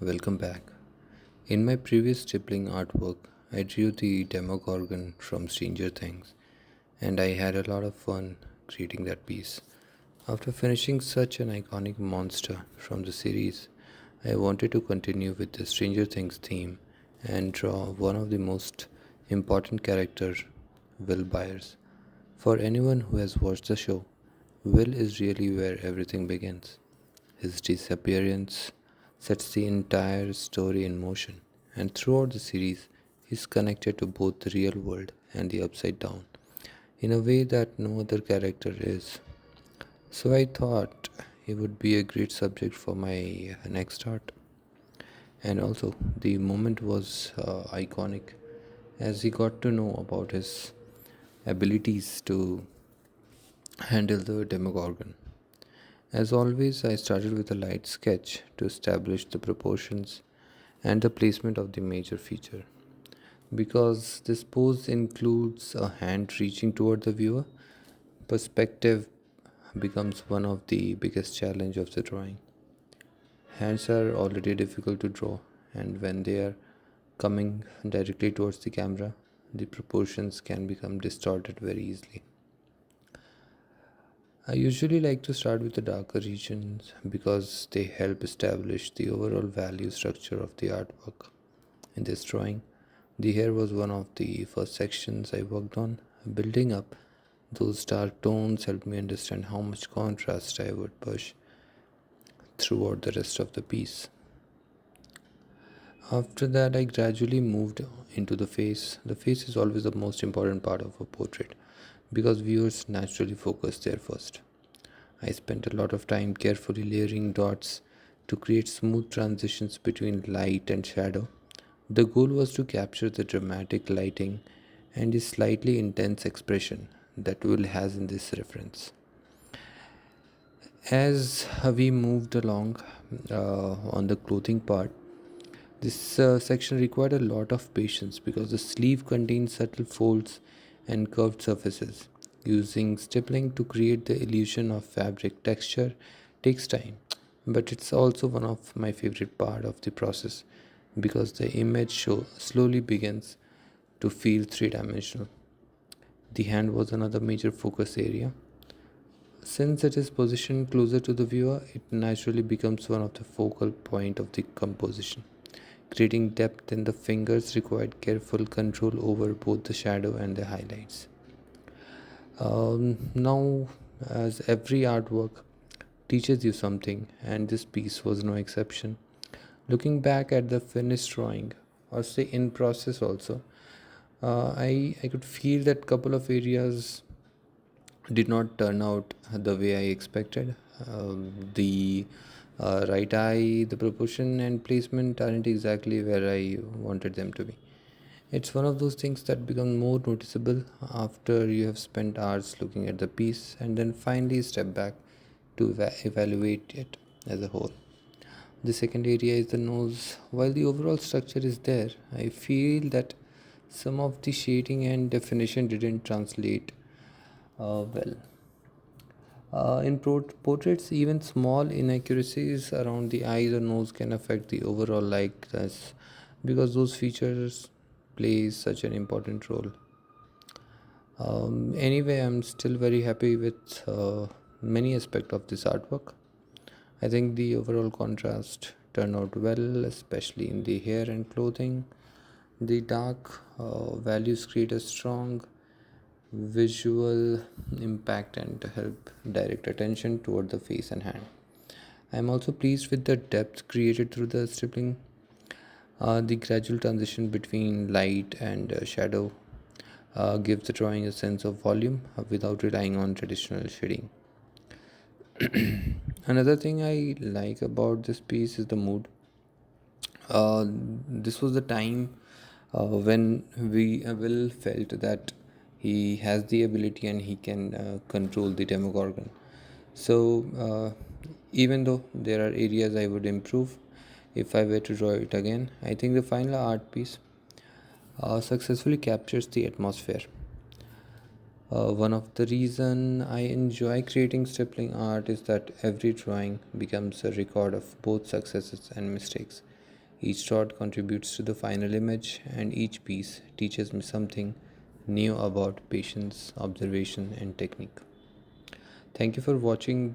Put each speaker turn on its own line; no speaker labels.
welcome back. In my previous stippling artwork, I drew the Demogorgon from Stranger Things, and I had a lot of fun creating that piece. After finishing such an iconic monster from the series, I wanted to continue with the Stranger Things theme and draw one of the most important characters, Will Byers. For anyone who has watched the show, Will is really where everything begins. His disappearance sets the entire story in motion, and throughout the series, he's connected to both the real world and the upside down in a way that no other character is. So I thought he would be a great subject for my next art. And also, the moment was iconic as he got to know about his abilities to handle the Demogorgon. As always, I started with a light sketch to establish the proportions and the placement of the major feature. Because this pose includes a hand reaching toward the viewer, perspective becomes one of the biggest challenge of the drawing. Hands are already difficult to draw, and when they are coming directly towards the camera, the proportions can become distorted very easily. I usually like to start with the darker regions because they help establish the overall value structure of the artwork. In this drawing, the hair was one of the first sections I worked on. Building up those dark tones helped me understand how much contrast I would push throughout the rest of the piece. After that, I gradually moved into the face. The face is always the most important part of a portrait because viewers naturally focus there first. I spent a lot of time carefully layering dots to create smooth transitions between light and shadow. The goal was to capture the dramatic lighting and the slightly intense expression that Will has in this reference. As we moved along on the clothing part, this section required a lot of patience because the sleeve contains subtle folds and curved surfaces. Using stippling to create the illusion of fabric texture takes time, but it's also one of my favorite part of the process because the image show slowly begins to feel three-dimensional. The hand was another major focus area. Since it is positioned closer to the viewer, it naturally becomes one of the focal point of the composition. Creating depth in the fingers required careful control over both the shadow and the highlights. Now, as every artwork teaches you something, and this piece was no exception. Looking back at the finished drawing, or say in process also, I could feel that couple of areas did not turn out the way I expected. The right eye, the proportion and placement aren't exactly where I wanted them to be. It's one of those things that become more noticeable after you have spent hours looking at the piece and then finally step back to evaluate it as a whole. The second area is the nose. While the overall structure is there, I feel that some of the shading and definition didn't translate well. In portraits, even small inaccuracies around the eyes or nose can affect the overall likeness because those features play such an important role. Anyway, I'm still very happy with many aspects of this artwork. I think the overall contrast turned out well, especially in the hair and clothing. The dark values create a strong visual impact and help direct attention toward the face and hand. I am also pleased with the depth created through the stippling. The gradual transition between light and shadow gives the drawing a sense of volume without relying on traditional shading. Another thing I like about this piece is the mood. This was the time when we Will felt that he has the ability and he can control the Demogorgon. So, even though there are areas I would improve if I were to draw it again, I think the final art piece successfully captures the atmosphere. One of the reason I enjoy creating stippling art is that every drawing becomes a record of both successes and mistakes. Each dot contributes to the final image, and each piece teaches me something new about patience, observation, and technique. Thank you for watching